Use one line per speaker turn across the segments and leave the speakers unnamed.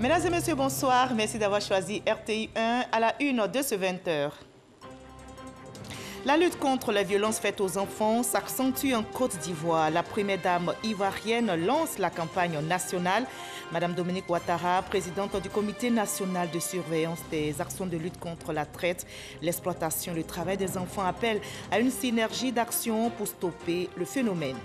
Mesdames et messieurs, bonsoir. Merci d'avoir choisi RTI 1 à la une de ce 20h. La lutte contre les violences faites aux enfants s'accentue en Côte d'Ivoire. La première dame ivoirienne lance la campagne nationale. Madame Dominique Ouattara, présidente du Comité national de surveillance des actions de lutte contre la traite, l'exploitation et le travail des enfants, appelle à une synergie d'action pour stopper le phénomène.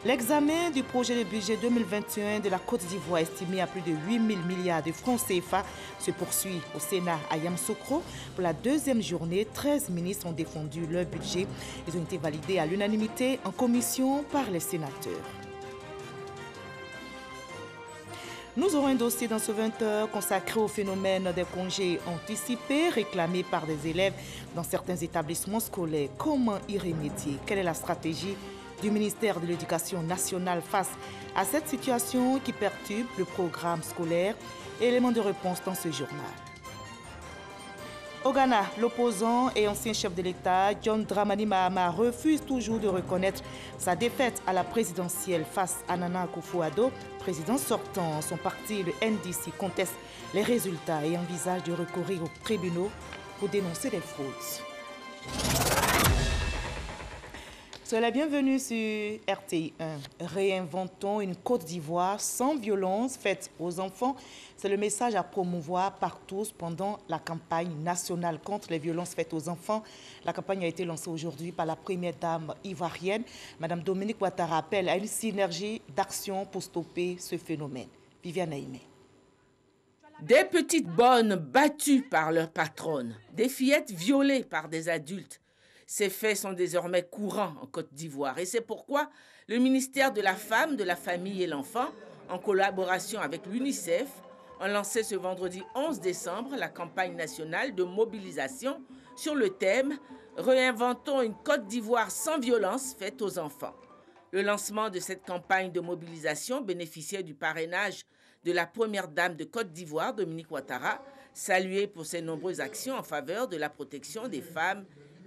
L'examen du projet de budget 2021 de la Côte d'Ivoire, estimé à plus de 8 000 milliards de francs CFA, se poursuit au Sénat à Yamoussoukro. Pour la deuxième journée, 13 ministres ont défendu leur budget. Ils ont été validés à l'unanimité en commission par les sénateurs. Nous aurons un dossier dans ce 20h consacré au phénomène des congés anticipés réclamés par des élèves dans certains établissements scolaires. Comment y remédier? Quelle est la stratégie du ministère de l'Éducation nationale face à cette situation qui perturbe le programme scolaire? Élément de réponse dans ce journal. Au Ghana, l'opposant et ancien chef de l'État, John Dramani Mahama, refuse toujours de reconnaître sa défaite à la présidentielle face à Nana Akufo-Addo, président sortant. Son parti, le NDC, conteste les résultats et envisage de recourir aux tribunaux pour dénoncer les fraudes. Soyez la bienvenue sur RTI 1. Réinventons une Côte d'Ivoire sans violence faite aux enfants. C'est le message à promouvoir par tous pendant la campagne nationale contre les violences faites aux enfants. La campagne a été lancée aujourd'hui par la première dame ivoirienne. Madame Dominique Ouattara appelle à une synergie d'action pour stopper ce phénomène. Viviane Aimé.
Des petites bonnes battues par leur patronne, des fillettes violées par des adultes. Ces faits sont désormais courants en Côte d'Ivoire et c'est pourquoi le ministère de la Femme, de la Famille et l'Enfant, en collaboration avec l'UNICEF, a lancé ce vendredi 11 décembre la campagne nationale de mobilisation sur le thème « Réinventons une Côte d'Ivoire sans violence faite aux enfants ». Le lancement de cette campagne de mobilisation bénéficiait du parrainage de la première dame de Côte d'Ivoire, Dominique Ouattara, saluée pour ses nombreuses actions en faveur de la protection des femmes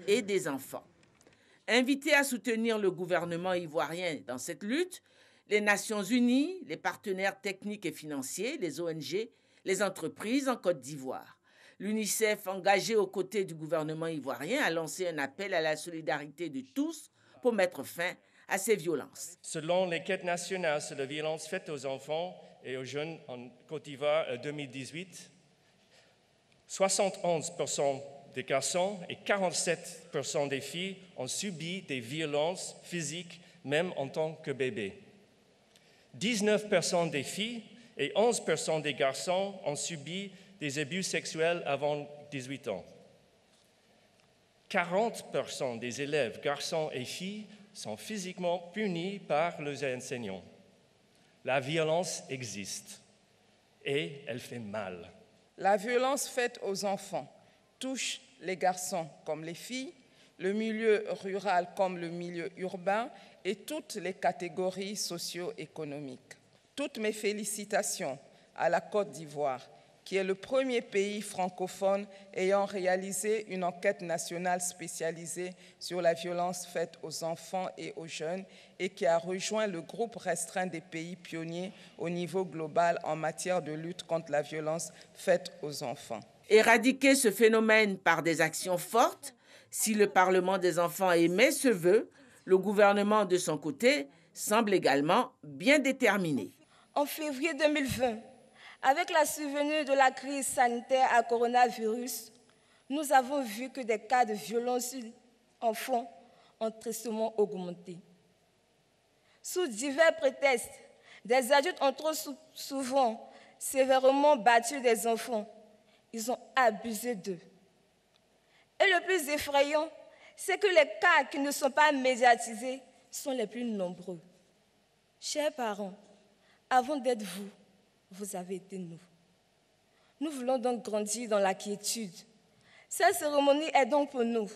et des enfants. Invités à soutenir le gouvernement ivoirien dans cette lutte, les Nations Unies, les partenaires techniques et financiers, les ONG, les entreprises en Côte d'Ivoire. L'UNICEF, engagé aux côtés du gouvernement ivoirien, a lancé un appel à la solidarité de tous pour mettre fin à ces violences.
Selon l'enquête nationale sur les violences faites aux enfants et aux jeunes en Côte d'Ivoire 2018, 71% des garçons et 47% des filles ont subi des violences physiques même en tant que bébés. 19% des filles et 11% des garçons ont subi des abus sexuels avant 18 ans. 40% des élèves, garçons et filles, sont physiquement punis par leurs enseignants. La violence existe et elle fait mal.
La violence faite aux enfants touche les garçons comme les filles, le milieu rural comme le milieu urbain et toutes les catégories socio-économiques. Toutes mes félicitations à la Côte d'Ivoire, qui est le premier pays francophone ayant réalisé une enquête nationale spécialisée sur la violence faite aux enfants et aux jeunes et qui a rejoint le groupe restreint des pays pionniers au niveau global en matière de lutte contre la violence faite aux enfants.
Éradiquer ce phénomène par des actions fortes, si le Parlement des enfants émet ce vœu, le gouvernement de son côté semble également bien déterminé.
En février 2020, avec la survenue de la crise sanitaire à coronavirus, nous avons vu que des cas de violence sur enfants ont tristement augmenté. Sous divers prétextes, des adultes ont trop souvent sévèrement battu des enfants. Ils ont abusé d'eux. Et le plus effrayant, c'est que les cas qui ne sont pas médiatisés sont les plus nombreux. Chers parents, avant d'être vous, vous avez été nous. Nous voulons donc grandir dans la quiétude. Cette cérémonie est donc pour nous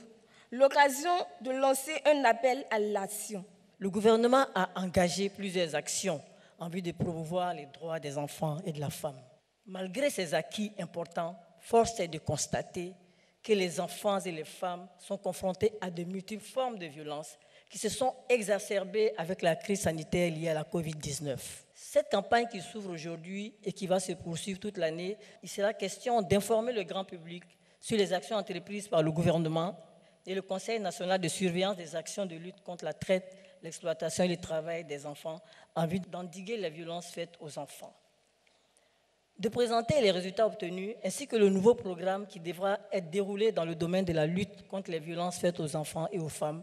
l'occasion de lancer un appel à l'action.
Le gouvernement a engagé plusieurs actions en vue de promouvoir les droits des enfants et de la femme. Malgré ces acquis importants, force est de constater que les enfants et les femmes sont confrontés à de multiples formes de violence qui se sont exacerbées avec la crise sanitaire liée à la Covid-19. Cette campagne qui s'ouvre aujourd'hui et qui va se poursuivre toute l'année, il sera question d'informer le grand public sur les actions entreprises par le gouvernement et le Conseil national de surveillance des actions de lutte contre la traite, l'exploitation et le travail des enfants en vue d'endiguer les violences faites aux enfants. De présenter les résultats obtenus ainsi que le nouveau programme qui devra être déroulé dans le domaine de la lutte contre les violences faites aux enfants et aux femmes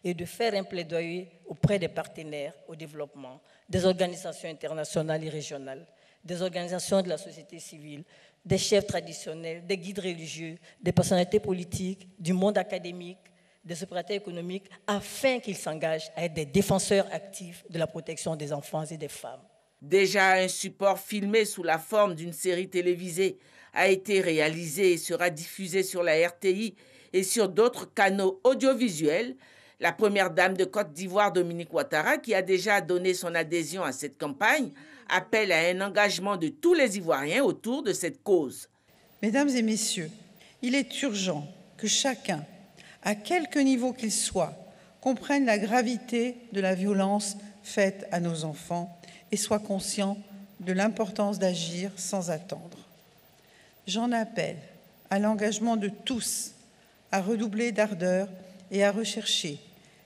et de faire un plaidoyer auprès des partenaires au développement, des organisations internationales et régionales, des organisations de la société civile, des chefs traditionnels, des guides religieux, des personnalités politiques, du monde académique, des opérateurs économiques, afin qu'ils s'engagent à être des défenseurs actifs de la protection des enfants et des femmes.
Déjà, un support filmé sous la forme d'une série télévisée a été réalisé et sera diffusé sur la RTI et sur d'autres canaux audiovisuels. La première dame de Côte d'Ivoire, Dominique Ouattara, qui a déjà donné son adhésion à cette campagne, appelle à un engagement de tous les Ivoiriens autour de cette cause.
Mesdames et messieurs, il est urgent que chacun, à quelque niveau qu'il soit, comprenne la gravité de la violence faite à nos enfants et soit conscient de l'importance d'agir sans attendre. J'en appelle à l'engagement de tous à redoubler d'ardeur et à rechercher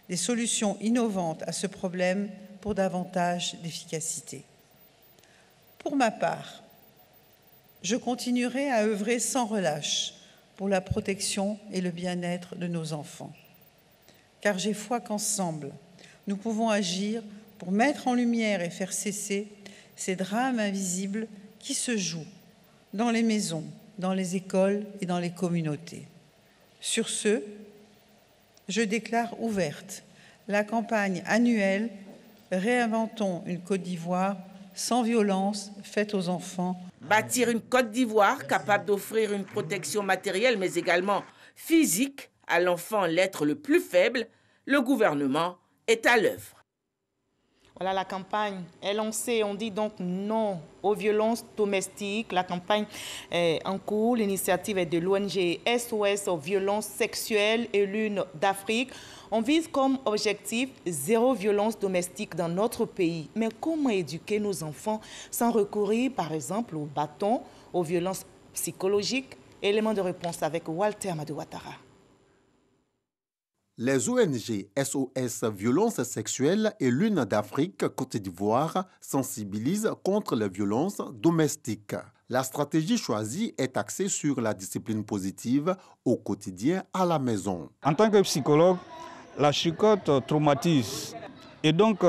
des solutions innovantes à ce problème pour davantage d'efficacité. Pour ma part, je continuerai à œuvrer sans relâche pour la protection et le bien-être de nos enfants, car j'ai foi qu'ensemble, nous pouvons agir pour mettre en lumière et faire cesser ces drames invisibles qui se jouent dans les maisons, dans les écoles et dans les communautés. Sur ce, je déclare ouverte la campagne annuelle « Réinventons une Côte d'Ivoire sans violence faite aux enfants ».
Bâtir une Côte d'Ivoire capable d'offrir une protection matérielle mais également physique à l'enfant, l'être le plus faible, le gouvernement est à l'œuvre.
Voilà, la campagne est lancée. On dit donc non aux violences domestiques. La campagne est en cours. L'initiative est de l'ONG SOS aux violences sexuelles et l'une d'Afrique. On vise comme objectif zéro violence domestique dans notre pays. Mais comment éduquer nos enfants sans recourir, par exemple, au bâton, aux violences psychologiques? Élément de réponse avec Walter Amadou Ouattara.
Les ONG SOS Violences sexuelles et l'une d'Afrique, Côte d'Ivoire, sensibilisent contre les violences domestiques. La stratégie choisie est axée sur la discipline positive au quotidien à la maison.
En tant que psychologue, la chicotte traumatise. Et donc,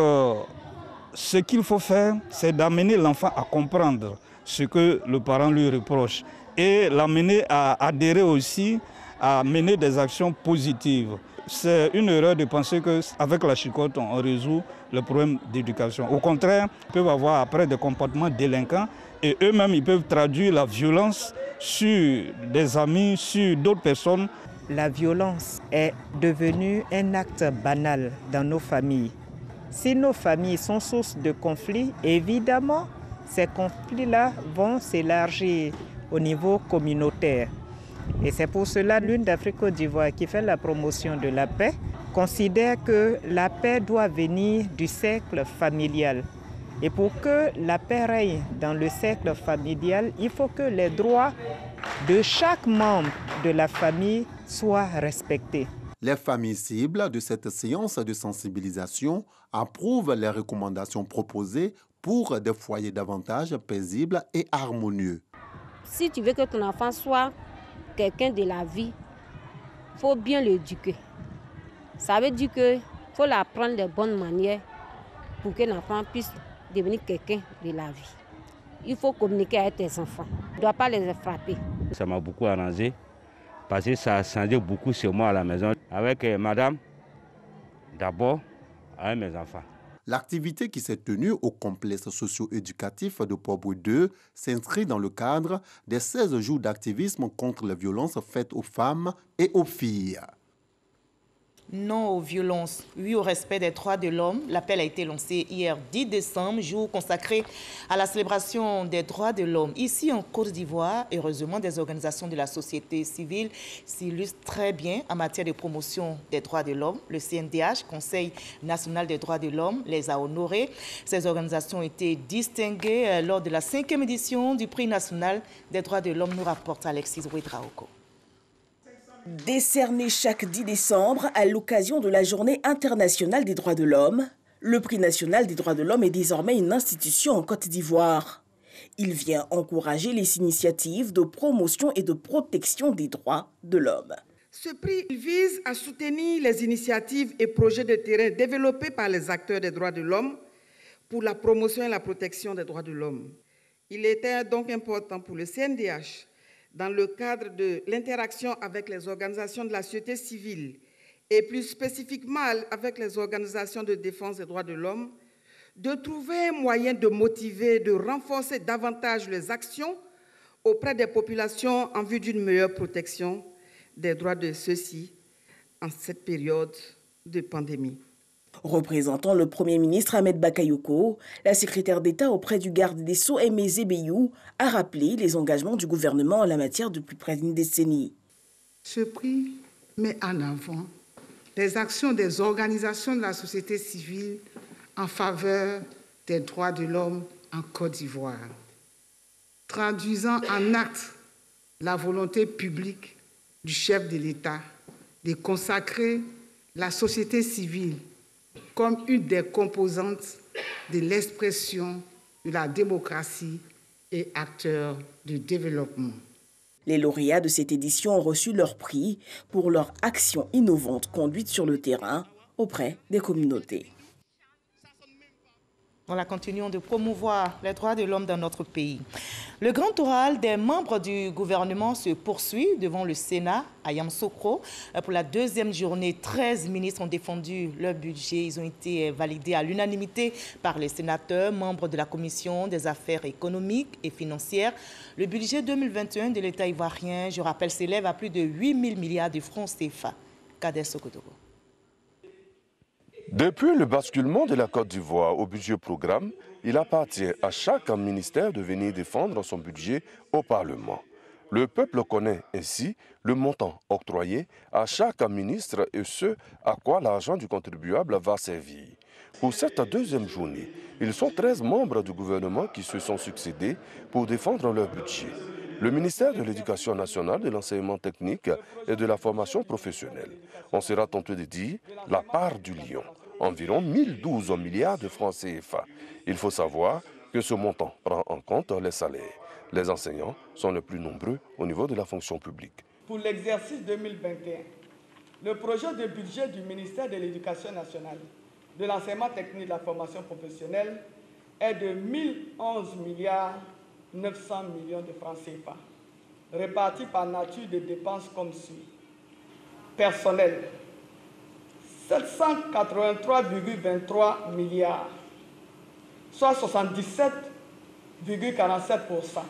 ce qu'il faut faire, c'est d'amener l'enfant à comprendre ce que le parent lui reproche et l'amener à adhérer aussi, à mener des actions positives. C'est une erreur de penser qu'avec la chicotte, on résout le problème d'éducation. Au contraire, ils peuvent avoir après des comportements délinquants et eux-mêmes, ils peuvent traduire la violence sur des amis, sur d'autres personnes.
La violence est devenue un acte banal dans nos familles. Si nos familles sont source de conflits, évidemment, ces conflits-là vont s'élargir au niveau communautaire. Et c'est pour cela l'une d'Afrique Côte d'Ivoire qui fait la promotion de la paix considère que la paix doit venir du cercle familial. Et pour que la paix règne dans le cercle familial, il faut que les droits de chaque membre de la famille soient respectés.
Les familles cibles de cette séance de sensibilisation approuvent les recommandations proposées pour des foyers davantage paisibles et harmonieux.
Si tu veux que ton enfant soit quelqu'un de la vie, il faut bien l'éduquer. Ça veut dire qu'il faut l'apprendre de bonnes manières pour que l'enfant puisse devenir quelqu'un de la vie. Il faut communiquer avec tes enfants. Tu ne dois pas les frapper.
Ça m'a beaucoup arrangé parce que ça a changé beaucoup sur moi à la maison. Avec madame, d'abord, avec mes enfants.
L'activité qui s'est tenue au complexe socio-éducatif de Port-Bouët 2 s'inscrit dans le cadre des 16 jours d'activisme contre les violences faites aux femmes et aux filles.
Non aux violences, oui au respect des droits de l'homme. L'appel a été lancé hier 10 décembre, jour consacré à la célébration des droits de l'homme. Ici en Côte d'Ivoire, heureusement, des organisations de la société civile s'illustrent très bien en matière de promotion des droits de l'homme. Le CNDH, Conseil national des droits de l'homme, les a honorés. Ces organisations ont été distinguées lors de la 5e édition du prix national des droits de l'homme, nous rapporte Alexis Ouedraogo.
Décerné chaque 10 décembre à l'occasion de la Journée internationale des droits de l'homme, le prix national des droits de l'homme est désormais une institution en Côte d'Ivoire. Il vient encourager les initiatives de promotion et de protection des droits de l'homme.
Ce prix vise à soutenir les initiatives et projets de terrain développés par les acteurs des droits de l'homme pour la promotion et la protection des droits de l'homme. Il était donc important pour le CNDH, dans le cadre de l'interaction avec les organisations de la société civile et plus spécifiquement avec les organisations de défense des droits de l'homme, de trouver un moyen de motiver, de renforcer davantage les actions auprès des populations en vue d'une meilleure protection des droits de ceux-ci en cette période de pandémie.
Représentant le Premier ministre Ahmed Bakayoko, la secrétaire d'État auprès du garde des Sceaux Aimé Zébéiou a rappelé les engagements du gouvernement en la matière depuis près d'une décennie.
Ce prix met en avant les actions des organisations de la société civile en faveur des droits de l'homme en Côte d'Ivoire, traduisant en actes la volonté publique du chef de l'État de consacrer la société civile comme une des composantes de l'expression de la démocratie et acteur de développement.
Les lauréats de cette édition ont reçu leur prix pour leur action innovante conduite sur le terrain auprès des communautés.
Voilà, continuons de promouvoir les droits de l'homme dans notre pays. Le grand oral des membres du gouvernement se poursuit devant le Sénat à Yamoussoukro. Pour la 2e journée, 13 ministres ont défendu leur budget. Ils ont été validés à l'unanimité par les sénateurs, membres de la Commission des affaires économiques et financières. Le budget 2021 de l'État ivoirien, je rappelle, s'élève à plus de 8 000 milliards de francs CFA. Kader Sokotogo.
Depuis le basculement de la Côte d'Ivoire au budget programme, il appartient à chaque ministère de venir défendre son budget au Parlement. Le peuple connaît ainsi le montant octroyé à chaque ministre et ce à quoi l'argent du contribuable va servir. Pour cette 2e journée, ils sont 13 membres du gouvernement qui se sont succédés pour défendre leur budget. Le ministère de l'Éducation nationale, de l'enseignement technique et de la formation professionnelle. On sera tenté de dire la part du lion, environ 1012 milliards de francs CFA. Il faut savoir que ce montant prend en compte les salaires. Les enseignants sont les plus nombreux au niveau de la fonction publique.
Pour l'exercice 2021, le projet de budget du ministère de l'Éducation nationale, de l'enseignement technique et de la formation professionnelle est de 1011 milliards 900 millions de francs CFA, répartis par nature de dépenses comme suit. Personnel, 783,23 milliards, soit 77,47%.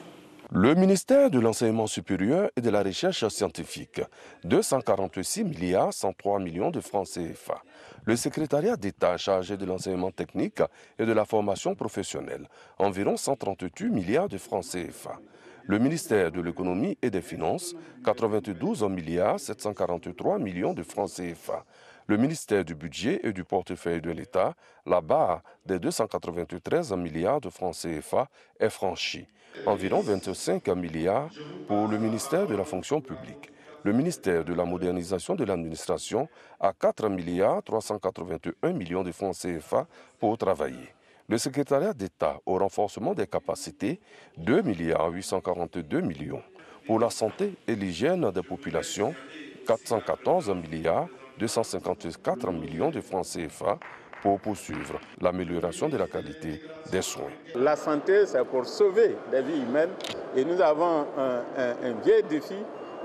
Le ministère de l'Enseignement supérieur et de la Recherche scientifique, 246 milliards 103 millions de francs CFA. Le secrétariat d'État chargé de l'enseignement technique et de la formation professionnelle, environ 138 milliards de francs CFA. Le ministère de l'Économie et des Finances, 92 milliards 743 millions de francs CFA. Le ministère du Budget et du Portefeuille de l'État, la barre des 293 milliards de francs CFA est franchie. Environ 25 milliards pour le ministère de la Fonction publique. Le ministère de la Modernisation de l'Administration a 4 milliards 381 millions de francs CFA pour travailler. Le secrétariat d'État au renforcement des capacités, 2 milliards 842 millions. Pour la santé et l'hygiène des populations, 414 milliards 254 millions de francs CFA pour poursuivre l'amélioration de la qualité des soins.
La santé, c'est pour sauver des vies humaines et nous avons un vieil défi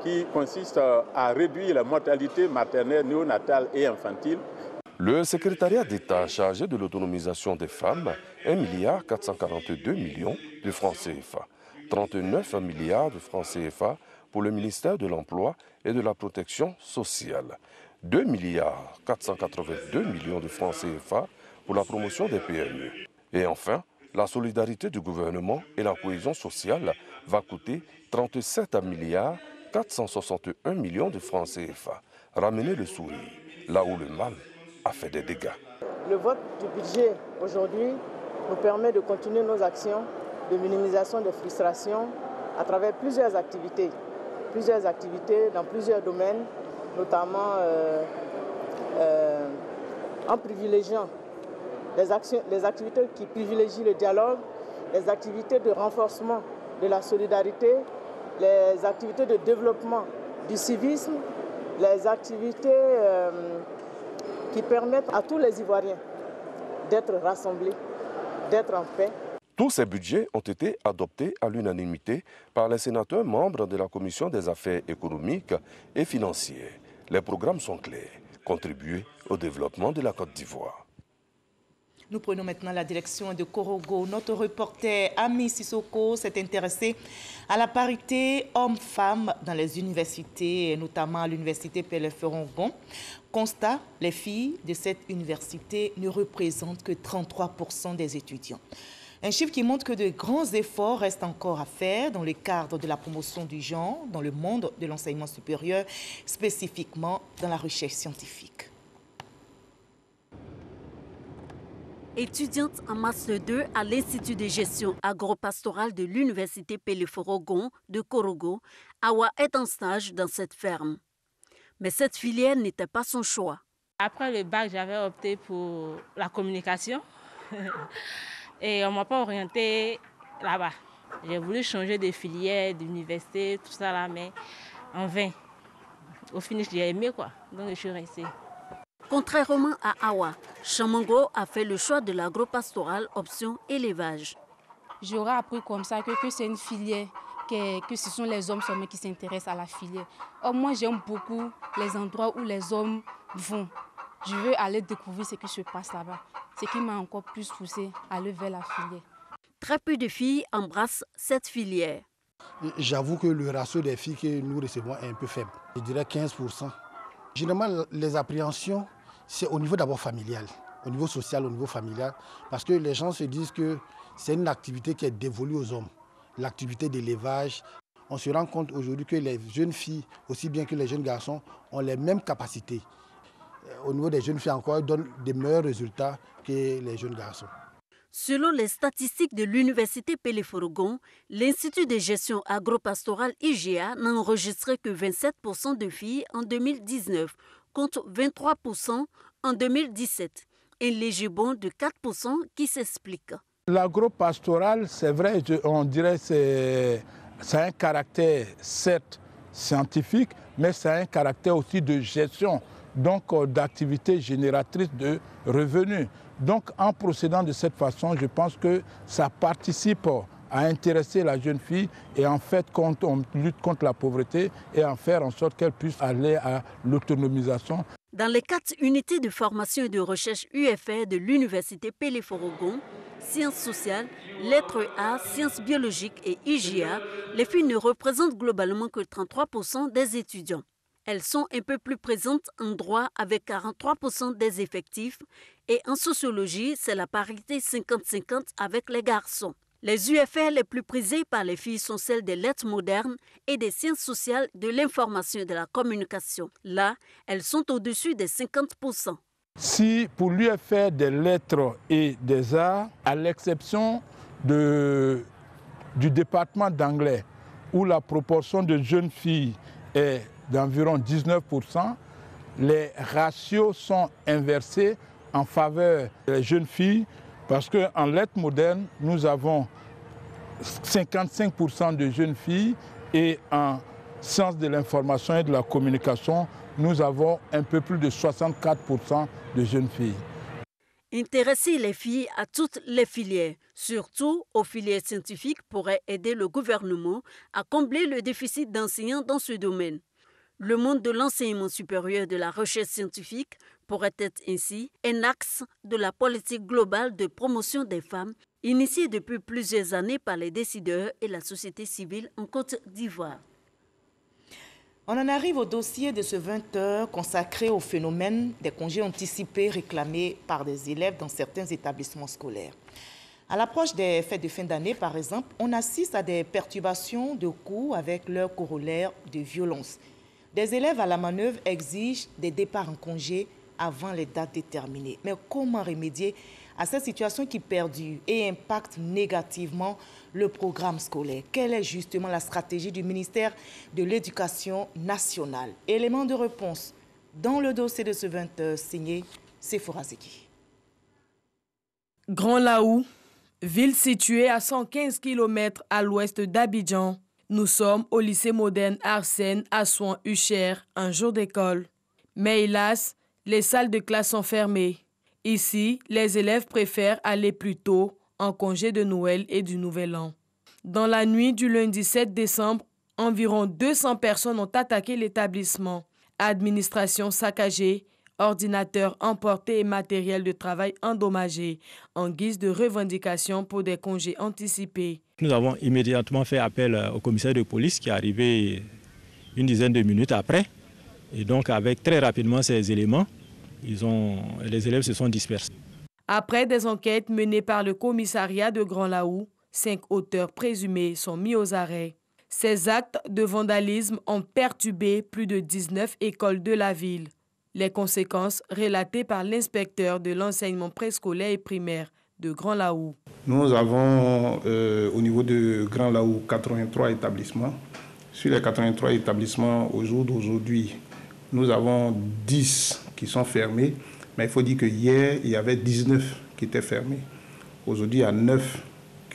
qui consiste à réduire la mortalité maternelle, néonatale et infantile.
Le secrétariat d'État chargé de l'autonomisation des femmes, 1 milliard 442 millions de francs CFA. 39 milliards de francs CFA pour le ministère de l'Emploi et de la Protection sociale. 2 milliards 482 millions de francs CFA pour la promotion des PME. Et enfin, la solidarité du gouvernement et la cohésion sociale va coûter 37 milliards 461 millions de francs CFA. Ramener le sourire là où le mal a fait des dégâts.
Le vote du budget aujourd'hui nous permet de continuer nos actions de minimisation des frustrations à travers plusieurs activités dans plusieurs domaines, notamment en privilégiant les activités qui privilégient le dialogue, les activités de renforcement de la solidarité, les activités de développement du civisme, les activités qui permettent à tous les Ivoiriens d'être rassemblés, d'être en paix.
Tous ces budgets ont été adoptés à l'unanimité par les sénateurs membres de la Commission des affaires économiques et financières. Les programmes sont clairs, contribuer au développement de la Côte d'Ivoire.
Nous prenons maintenant la direction de Korogo. Notre reporter Ami Sissoko s'est intéressé à la parité hommes-femmes dans les universités, et notamment à l'université Pélé-Ferrongon. Constat, les filles de cette université ne représentent que 33% des étudiants. Un chiffre qui montre que de grands efforts restent encore à faire dans le cadre de la promotion du genre, dans le monde de l'enseignement supérieur, spécifiquement dans la recherche scientifique.
Étudiante en Master 2 à l'Institut de gestion agro-pastorale de l'Université Pélé-Ferrongon de Korogo, Awa est en stage dans cette ferme. Mais cette filière n'était pas son choix.
Après le bac, j'avais opté pour la communication et on ne m'a pas orientée là-bas. J'ai voulu changer de filière, d'université, tout ça là, mais en vain. Au finish, j'ai aimé quoi, donc je suis restée.
Contrairement à Awa, Chamango a fait le choix de l'agro-pastoral option élevage.
J'aurais appris comme ça que c'est une filière, que ce sont les hommes seulement qui s'intéressent à la filière. Or, moi, j'aime beaucoup les endroits où les hommes vont. Je veux aller découvrir ce qui se passe là-bas. Ce qui m'a encore plus poussée à aller vers la filière.
Très peu de filles embrassent cette filière.
J'avoue que le ratio des filles que nous recevons est un peu faible. Je dirais 15%. Généralement, les appréhensions, c'est au niveau d'abord familial, au niveau social, au niveau familial, parce que les gens se disent que c'est une activité qui est dévolue aux hommes, l'activité d'élevage. On se rend compte aujourd'hui que les jeunes filles, aussi bien que les jeunes garçons, ont les mêmes capacités. Au niveau des jeunes filles encore, elles donnent des meilleurs résultats que les jeunes garçons.
Selon les statistiques de l'Université Pélé-Ferrongon, l'Institut de gestion agro-pastorale IGA n'a enregistré que 27% de filles en 2019, contre 23% en 2017. Un léger bond de 4% qui s'explique.
L'agro-pastoral, c'est vrai, on dirait que ça a un caractère, certes, scientifique, mais ça a un caractère aussi de gestion, donc d'activité génératrice de revenus. Donc, en procédant de cette façon, je pense que ça participe à intéresser la jeune fille et en fait, quand on lutte contre la pauvreté et en faire en sorte qu'elle puisse aller à l'autonomisation.
Dans les 4 unités de formation et de recherche UFR de l'Université Pélé-Ferrongon, sciences sociales, lettres A, sciences biologiques et IGA, les filles ne représentent globalement que 33% des étudiants. Elles sont un peu plus présentes en droit avec 43% des effectifs et en sociologie, c'est la parité 50-50 avec les garçons. Les UFR les plus prisées par les filles sont celles des lettres modernes et des sciences sociales, de l'information et de la communication. Là, elles sont au-dessus des 50%.
Si pour l'UFR des lettres et des arts, à l'exception du département d'anglais, où la proportion de jeunes filles est d'environ 19%, les ratios sont inversés en faveur des jeunes filles parce qu'en lettres modernes, nous avons 55% de jeunes filles et en sciences de l'information et de la communication, nous avons un peu plus de 64% de jeunes filles.
Intéresser les filles à toutes les filières, surtout aux filières scientifiques, pourrait aider le gouvernement à combler le déficit d'enseignants dans ce domaine. Le monde de l'enseignement supérieur de la recherche scientifique pourrait être ainsi un axe de la politique globale de promotion des femmes, initiée depuis plusieurs années par les décideurs et la société civile en Côte d'Ivoire.
On en arrive au dossier de ce 20h consacré au phénomène des congés anticipés réclamés par des élèves dans certains établissements scolaires. À l'approche des fêtes de fin d'année, par exemple, on assiste à des perturbations de cours avec leur corollaire de violence. Des élèves à la manœuvre exigent des départs en congé avant les dates déterminées. Mais comment remédier à cette situation qui perdure et impacte négativement le programme scolaire? Quelle est justement la stratégie du ministère de l'Éducation nationale? Élément de réponse dans le dossier de ce 20h signé Sephora Zeki.
Grand Laou, ville située à 115 km à l'ouest d'Abidjan. Nous sommes au lycée moderne Arsène à Souan-Ucher, un jour d'école. Mais hélas, les salles de classe sont fermées. Ici, les élèves préfèrent aller plus tôt en congé de Noël et du Nouvel An. Dans la nuit du lundi 7 décembre, environ 200 personnes ont attaqué l'établissement. Administration saccagée, ordinateurs emportés et matériel de travail endommagé en guise de revendication pour des congés anticipés.
Nous avons immédiatement fait appel au commissaire de police qui est arrivé une dizaine de minutes après. Et donc avec très rapidement ces éléments, les élèves se sont dispersés.
Après des enquêtes menées par le commissariat de Grand Laou, 5 auteurs présumés sont mis aux arrêts. Ces actes de vandalisme ont perturbé plus de 19 écoles de la ville. Les conséquences relatées par l'inspecteur de l'enseignement préscolaire et primaire de Grand Laou.
Nous avons au niveau de Grand Laou 83 établissements. Sur les 83 établissements, au jour d'aujourd'hui, nous avons 10 qui sont fermés. Mais il faut dire qu'hier, il y avait 19 qui étaient fermés. Aujourd'hui, il y a 9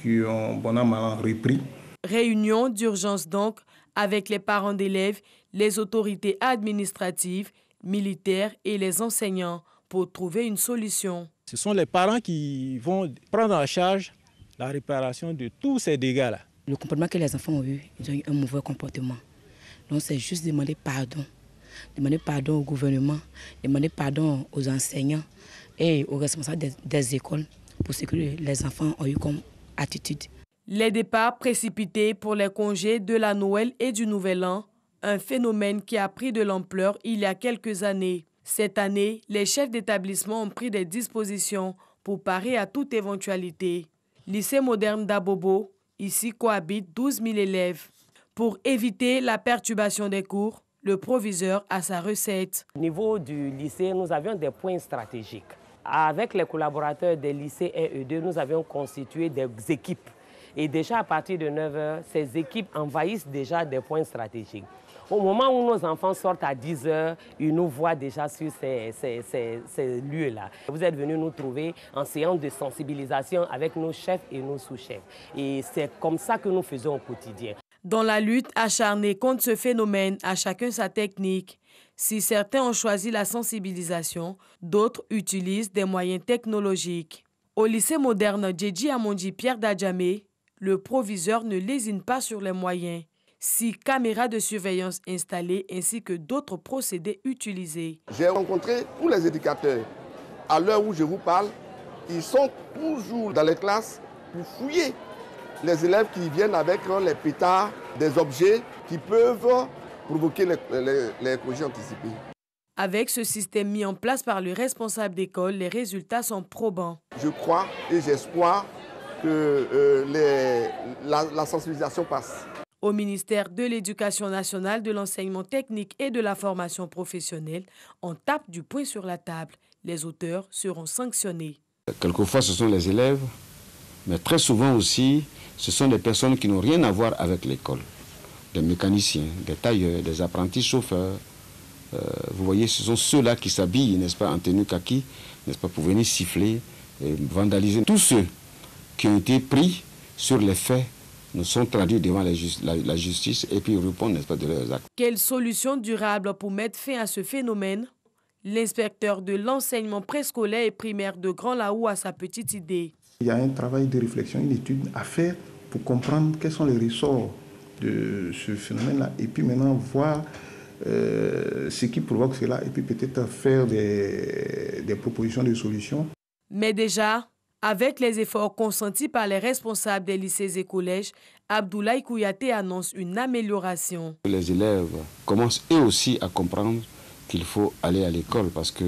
qui ont bon an, mal an repris.
Réunion d'urgence donc avec les parents d'élèves, les autorités administratives, militaires et les enseignants pour trouver une solution.
Ce sont les parents qui vont prendre en charge la réparation de tous ces dégâts-là.
Le comportement que les enfants ont eu, ils ont eu un mauvais comportement. Donc c'est juste demander pardon. Demander pardon au gouvernement, demander pardon aux enseignants et aux responsables des écoles pour ce que les enfants ont eu comme attitude.
Les départs précipités pour les congés de la Noël et du Nouvel An, un phénomène qui a pris de l'ampleur il y a quelques années. Cette année, les chefs d'établissement ont pris des dispositions pour parer à toute éventualité. Lycée moderne d'Abobo, ici cohabitent 12 000 élèves. Pour éviter la perturbation des cours, le proviseur a sa recette.
Au niveau du lycée, nous avions des points stratégiques. Avec les collaborateurs des lycées 1 et 2, nous avions constitué des équipes. Et déjà à partir de 9h, ces équipes envahissent déjà des points stratégiques. Au moment où nos enfants sortent à 10h, ils nous voient déjà sur ces lieux-là. Vous êtes venus nous trouver en séance de sensibilisation avec nos chefs et nos sous-chefs. Et c'est comme ça que nous faisons au quotidien.
Dans la lutte acharnée contre ce phénomène, à chacun sa technique. Si certains ont choisi la sensibilisation, d'autres utilisent des moyens technologiques. Au lycée moderne Djedji Amondi Pierre Dadjamé, le proviseur ne lésine pas sur les moyens. 6 caméras de surveillance installées ainsi que d'autres procédés utilisés.
J'ai rencontré tous les éducateurs. À l'heure où je vous parle, ils sont toujours dans les classes pour fouiller les élèves qui viennent avec les pétards, des objets qui peuvent provoquer les congés anticipés.
Avec ce système mis en place par le responsable d'école, les résultats sont probants.
Je crois et j'espère que la sensibilisation passe.
Au ministère de l'Éducation nationale, de l'enseignement technique et de la formation professionnelle, on tape du poing sur la table. Les auteurs seront sanctionnés.
Quelquefois, ce sont les élèves, mais très souvent aussi, ce sont des personnes qui n'ont rien à voir avec l'école. Des mécaniciens, des tailleurs, des apprentis chauffeurs. Vous voyez, ce sont ceux-là qui s'habillent, n'est-ce pas, en tenue kaki, n'est-ce pas, pour venir siffler et vandaliser. Tous ceux qui ont été pris sur les faits nous sont traduits devant la justice et puis répondent, n'est-ce pas, de leurs actes.
Quelle solution durable pour mettre fin à ce phénomène? L'inspecteur de l'enseignement préscolaire et primaire de Grand Laou a sa petite idée.
Il y a un travail de réflexion, une étude à faire pour comprendre quels sont les ressorts de ce phénomène-là et puis maintenant voir ce qui provoque cela et puis peut-être faire des propositions de solutions.
Mais déjà, Avec les efforts consentis par les responsables des lycées et collèges, Abdoulaye Kouyaté annonce une amélioration.
Les élèves commencent eux aussi à comprendre qu'il faut aller à l'école parce que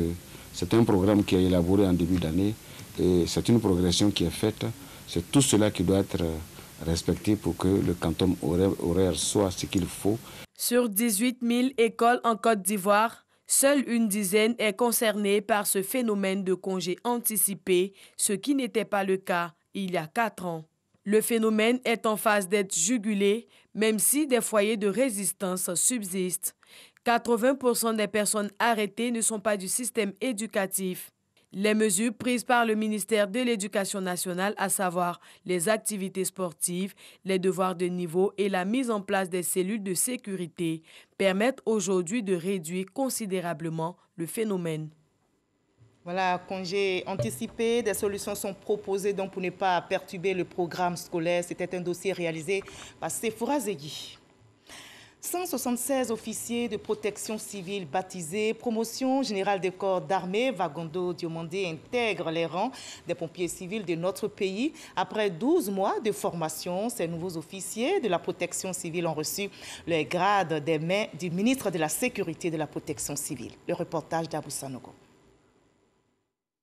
c'est un programme qui est élaboré en début d'année et c'est une progression qui est faite. C'est tout cela qui doit être respecté pour que le quantum horaire soit ce qu'il faut.
Sur 18 000 écoles en Côte d'Ivoire, seule une dizaine est concernée par ce phénomène de congé anticipé, ce qui n'était pas le cas il y a 4 ans. Le phénomène est en phase d'être jugulé, même si des foyers de résistance subsistent. 80% des personnes arrêtées ne sont pas du système éducatif. Les mesures prises par le ministère de l'Éducation nationale, à savoir les activités sportives, les devoirs de niveau et la mise en place des cellules de sécurité, permettent aujourd'hui de réduire considérablement le phénomène.
Voilà, congé anticipé, des solutions sont proposées donc pour ne pas perturber le programme scolaire. C'était un dossier réalisé par Sephora Zegui. 176 officiers de protection civile baptisés, promotion générale des corps d'armée, Wagondo Diomandé intègre les rangs des pompiers civils de notre pays. Après 12 mois de formation, ces nouveaux officiers de la protection civile ont reçu le grade des mains du ministre de la Sécurité et de la Protection civile. Le reportage d'Abou Sanogo.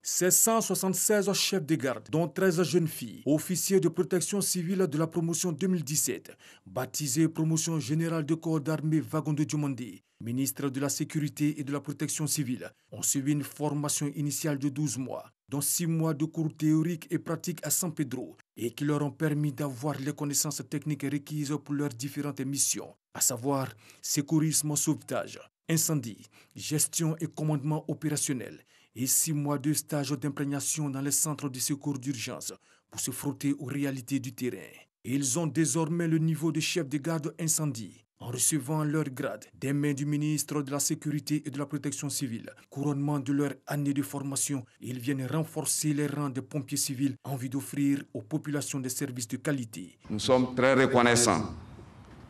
Ces 176 chefs de garde, dont 13 jeunes filles, officiers de protection civile de la promotion 2017, baptisés promotion générale de corps d'armée Wagondo Diomandé, ministre de la Sécurité et de la Protection civile, ont suivi une formation initiale de 12 mois, dont 6 mois de cours théoriques et pratiques à San Pedro, et qui leur ont permis d'avoir les connaissances techniques requises pour leurs différentes missions, à savoir secourisme, sauvetage, incendie, gestion et commandement opérationnel, et 6 mois de stage d'imprégnation dans les centres de secours d'urgence pour se frotter aux réalités du terrain. Et ils ont désormais le niveau de chef de garde incendie. En recevant leur grade des mains du ministre de la Sécurité et de la Protection civile, couronnement de leur année de formation, ils viennent renforcer les rangs des pompiers civils en vue d'offrir aux populations des services de qualité.
Nous sommes très reconnaissants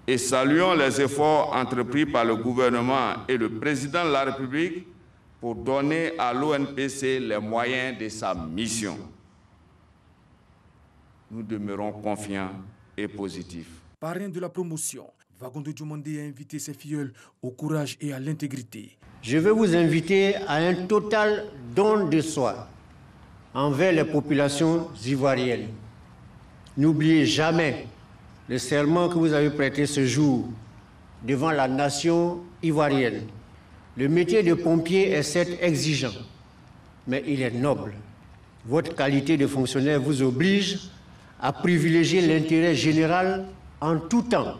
et saluons les efforts entrepris par le gouvernement et le président de la République pour donner à l'ONPC les moyens de sa mission. Nous demeurons confiants et positifs.
Parrain de la promotion, Wagondo Diomandé a invité ses filleuls au courage et à l'intégrité.
Je veux vous inviter à un total don de soi envers les populations ivoiriennes. N'oubliez jamais le serment que vous avez prêté ce jour devant la nation ivoirienne. Le métier de pompier est certes exigeant, mais il est noble. Votre qualité de fonctionnaire vous oblige à privilégier l'intérêt général en tout temps.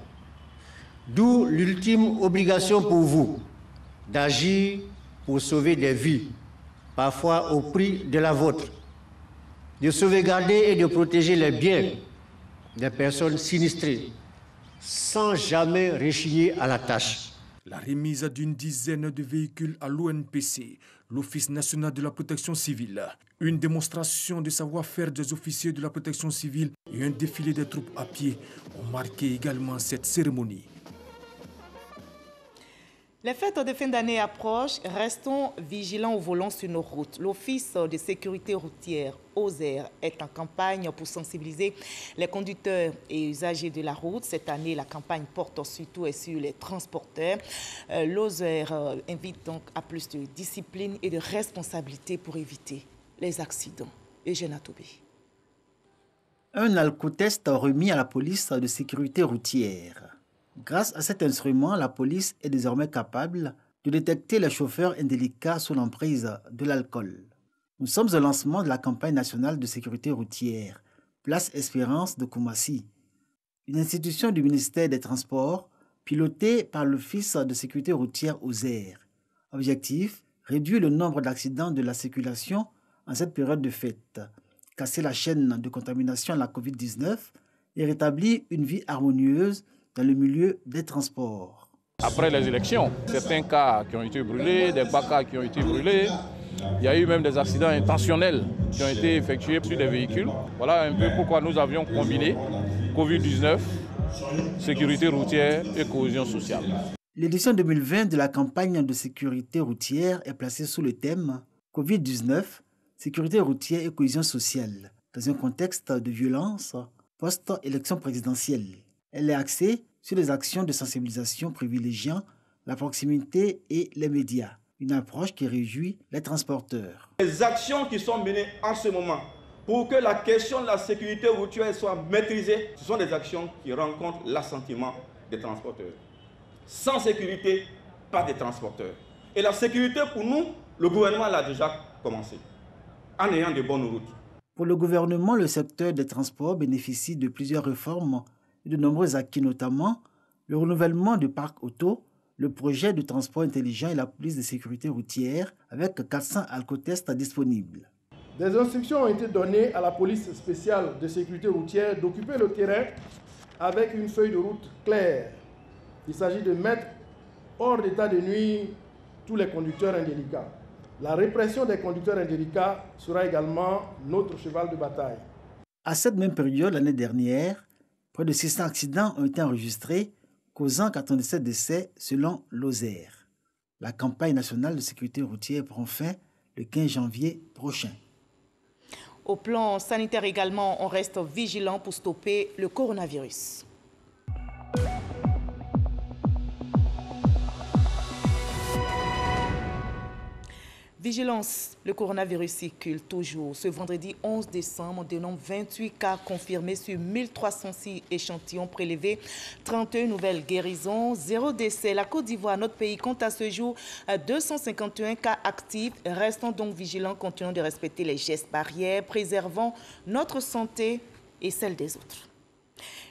D'où l'ultime obligation pour vous d'agir pour sauver des vies, parfois au prix de la vôtre, de sauvegarder et de protéger les biens des personnes sinistrées, sans jamais rechigner à la tâche.
La remise d'une dizaine de véhicules à l'ONPC, l'Office national de la protection civile, une démonstration de savoir-faire des officiers de la protection civile et un défilé des troupes à pied ont marqué également cette cérémonie.
Les fêtes de fin d'année approchent, restons vigilants au volant sur nos routes. L'Office de sécurité routière, OSER, est en campagne pour sensibiliser les conducteurs et usagers de la route. Cette année, la campagne porte surtout sur les transporteurs. L'OSER invite donc à plus de discipline et de responsabilité pour éviter les accidents. Eugène Atobé.
Un alcotest remis à la police de sécurité routière. Grâce à cet instrument, la police est désormais capable de détecter les chauffeurs indélicats sous l'emprise de l'alcool. Nous sommes au lancement de la campagne nationale de sécurité routière, Place Espérance de Koumassi, une institution du ministère des Transports pilotée par l'Office de sécurité routière OSER. Objectif, réduire le nombre d'accidents de la circulation en cette période de fête, casser la chaîne de contamination à la Covid-19 et rétablir une vie harmonieuse dans le milieu des transports.
Après les élections, certains cas qui ont été brûlés, des cas qui ont été brûlés, il y a eu même des accidents intentionnels qui ont été effectués sur des véhicules. Voilà un peu pourquoi nous avions combiné Covid-19, sécurité routière et cohésion sociale.
L'édition 2020 de la campagne de sécurité routière est placée sous le thème Covid-19, sécurité routière et cohésion sociale. dans un contexte de violence post-élection présidentielle. Elle est axée sur les actions de sensibilisation privilégiant la proximité et les médias, une approche qui réjouit les transporteurs.
Les actions qui sont menées en ce moment pour que la question de la sécurité routière soit maîtrisée, ce sont des actions qui rencontrent l'assentiment des transporteurs. Sans sécurité, pas de transporteurs. Et la sécurité, pour nous, le gouvernement l'a déjà commencé, en ayant de bonnes routes.
Pour le gouvernement, le secteur des transports bénéficie de plusieurs réformes et de nombreux acquis, notamment le renouvellement du parc auto, le projet de transport intelligent et la police de sécurité routière avec 400 alcotests disponibles.
Des instructions ont été données à la police spéciale de sécurité routière d'occuper le terrain avec une feuille de route claire. Il s'agit de mettre hors d'état de nuire tous les conducteurs indélicats. La répression des conducteurs indélicats sera également notre cheval de bataille.
À cette même période, l'année dernière, près de 600 accidents ont été enregistrés, causant 97 décès selon l'Oser. La campagne nationale de sécurité routière prend fin le 15 janvier prochain.
Au plan sanitaire également, on reste vigilant pour stopper le coronavirus. Vigilance, le coronavirus circule toujours. Ce vendredi 11 décembre, on dénombre 28 cas confirmés sur 1306 échantillons prélevés, 31 nouvelles guérisons, 0 décès. La Côte d'Ivoire, notre pays, compte à ce jour 251 cas actifs. Restons donc vigilants, continuons de respecter les gestes barrières, préservons notre santé et celle des autres.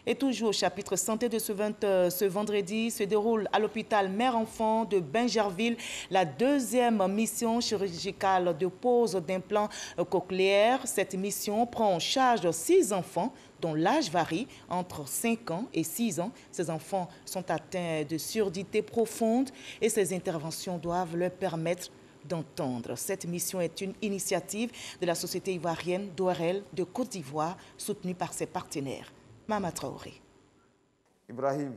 Et toujours au chapitre santé de ce vendredi se déroule à l'hôpital Mère-Enfant de Bingerville la deuxième mission chirurgicale de pose d'implants cochléaires. Cette mission prend en charge 6 enfants dont l'âge varie entre 5 ans et 6 ans. Ces enfants sont atteints de surdité profonde et ces interventions doivent leur permettre d'entendre. Cette mission est une initiative de la société ivoirienne d'ORL de Côte d'Ivoire soutenue par ses partenaires. Mama Traoré.
Ibrahim,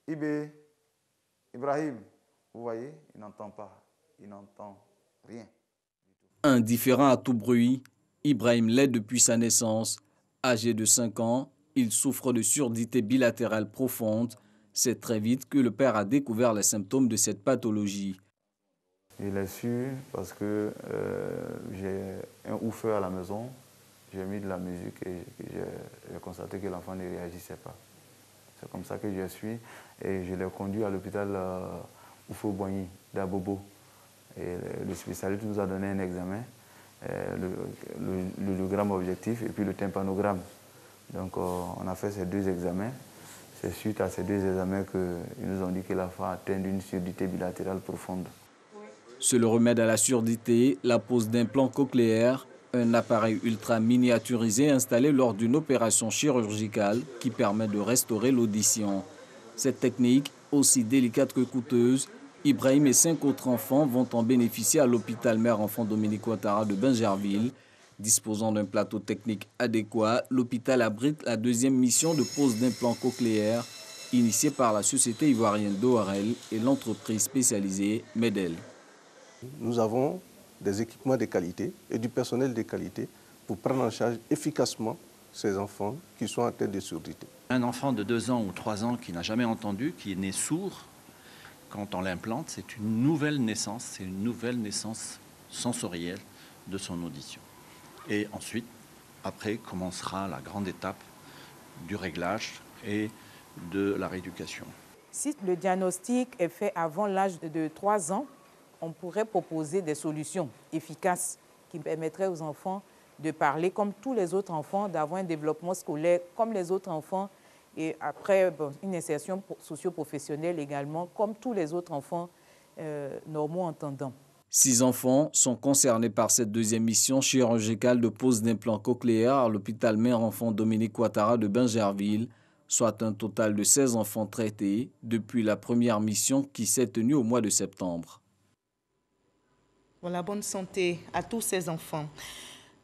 Ibé, Ibrahim, vous voyez, il n'entend pas, il n'entend rien.
Indifférent à tout bruit, Ibrahim l'est depuis sa naissance. Âgé de 5 ans, il souffre de surdité bilatérale profonde. C'est très vite que le père a découvert les symptômes de cette pathologie.
Je l'ai su parce que j'ai un woofer à la maison. J'ai mis de la musique et j'ai constaté que l'enfant ne réagissait pas. C'est comme ça que je suis et je l'ai conduit à l'hôpital Oufo-Boigny d'Abobo. Et le spécialiste nous a donné un examen, le gramme objectif et puis le tympanogramme. Donc on a fait ces 2 examens. C'est suite à ces 2 examens qu'ils nous ont dit que l'enfant a atteint d'une surdité bilatérale profonde.
C'est le remède à la surdité, la pose d'implants cochléaires, un appareil ultra miniaturisé installé lors d'une opération chirurgicale qui permet de restaurer l'audition. Cette technique, aussi délicate que coûteuse, Ibrahim et 5 autres enfants vont en bénéficier à l'hôpital Mère-Enfant Dominique Ouattara de Bingerville. Disposant d'un plateau technique adéquat, l'hôpital abrite la deuxième mission de pose d'implants cochléaires initiée par la société ivoirienne d'ORL et l'entreprise spécialisée Medel.
Nous avons des équipements de qualité et du personnel de qualité pour prendre en charge efficacement ces enfants qui sont atteints de surdité.
Un enfant de 2 ans ou 3 ans qui n'a jamais entendu, qui est né sourd, quand on l'implante, c'est une nouvelle naissance sensorielle de son audition. Et ensuite, après, commencera la grande étape du réglage et de la rééducation.
Si le diagnostic est fait avant l'âge de 3 ans, on pourrait proposer des solutions efficaces qui permettraient aux enfants de parler comme tous les autres enfants, d'avoir un développement scolaire comme les autres enfants et après une insertion socio-professionnelle également comme tous les autres enfants normaux entendants.
6 enfants sont concernés par cette deuxième mission chirurgicale de pose d'implants cochléaires à l'hôpital Mère-Enfant Dominique Ouattara de Bingerville, soit un total de 16 enfants traités depuis la première mission qui s'est tenue au mois de septembre.
Voilà, bonne santé à tous ces enfants.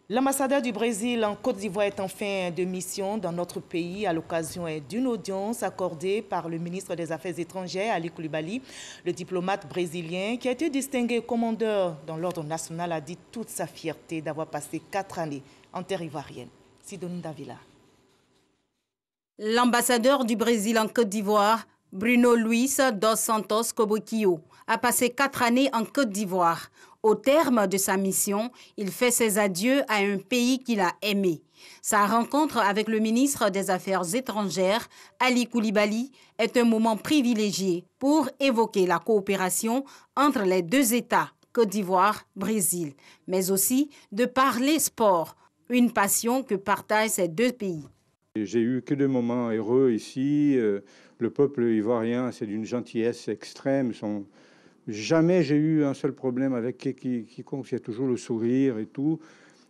L'ambassadeur du Brésil en Côte d'Ivoire est en fin de mission dans notre pays à l'occasion d'une audience accordée par le ministre des Affaires étrangères, Ali Coulibaly. Le diplomate brésilien, qui a été distingué commandeur dans l'ordre national, a dit toute sa fierté d'avoir passé 4 années en terre ivoirienne. Sidonie Davila.
L'ambassadeur du Brésil en Côte d'Ivoire, Bruno Luis dos Santos Koboquio, a passé 4 années en Côte d'Ivoire. Au terme de sa mission, il fait ses adieux à un pays qu'il a aimé. Sa rencontre avec le ministre des Affaires étrangères, Ali Koulibaly, est un moment privilégié pour évoquer la coopération entre les 2 États, Côte d'Ivoire, Brésil, mais aussi de parler sport, une passion que partagent ces 2 pays.
J'ai eu que de moments heureux ici. Le peuple ivoirien, c'est d'une gentillesse extrême. Jamais j'ai eu un seul problème avec quiconque. Il y a toujours le sourire et tout.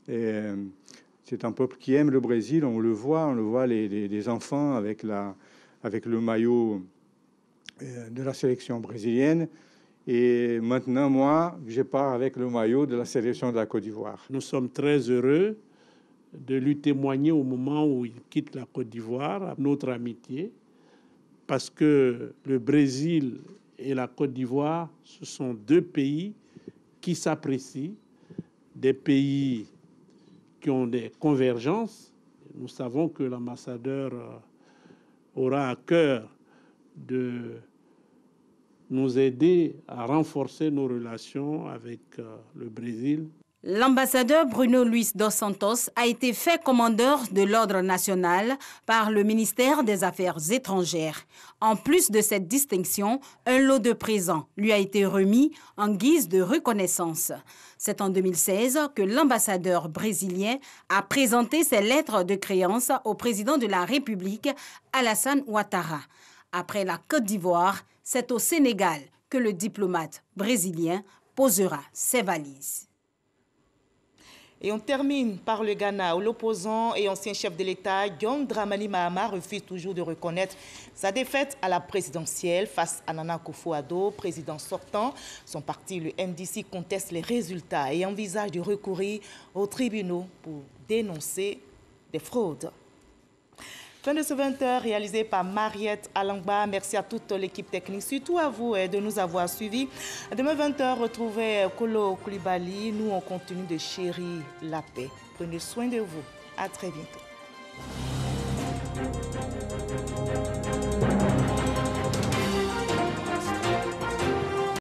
C'est un peuple qui aime le Brésil. On le voit les enfants avec le maillot de la sélection brésilienne. Et maintenant, moi, je pars avec le maillot de la sélection de la Côte d'Ivoire.
Nous sommes très heureux de lui témoigner au moment où il quitte la Côte d'Ivoire notre amitié, parce que le Brésil et la Côte d'Ivoire, ce sont 2 pays qui s'apprécient, des pays qui ont des convergences. Nous savons que l'ambassadeur aura à cœur de nous aider à renforcer nos relations avec le Brésil.
L'ambassadeur Bruno Luis dos Santos a été fait commandeur de l'Ordre national par le ministère des Affaires étrangères. En plus de cette distinction, un lot de présents lui a été remis en guise de reconnaissance. C'est en 2016 que l'ambassadeur brésilien a présenté ses lettres de créance au président de la République, Alassane Ouattara. Après la Côte d'Ivoire, c'est au Sénégal que le diplomate brésilien posera ses valises.
Et on termine par le Ghana, où l'opposant et ancien chef de l'État, John Dramani Mahama, refuse toujours de reconnaître sa défaite à la présidentielle face à Nana Akufo-Addo, président sortant. Son parti, le NDC, conteste les résultats et envisage de recourir aux tribunaux pour dénoncer des fraudes. Fin de ce 20h réalisé par Mariette Alangba. Merci à toute l'équipe technique, surtout à vous de nous avoir suivis. Demain 20h, retrouvez Kolo Koulibaly. Nous, on continue de chérir la paix. Prenez soin de vous. À très bientôt.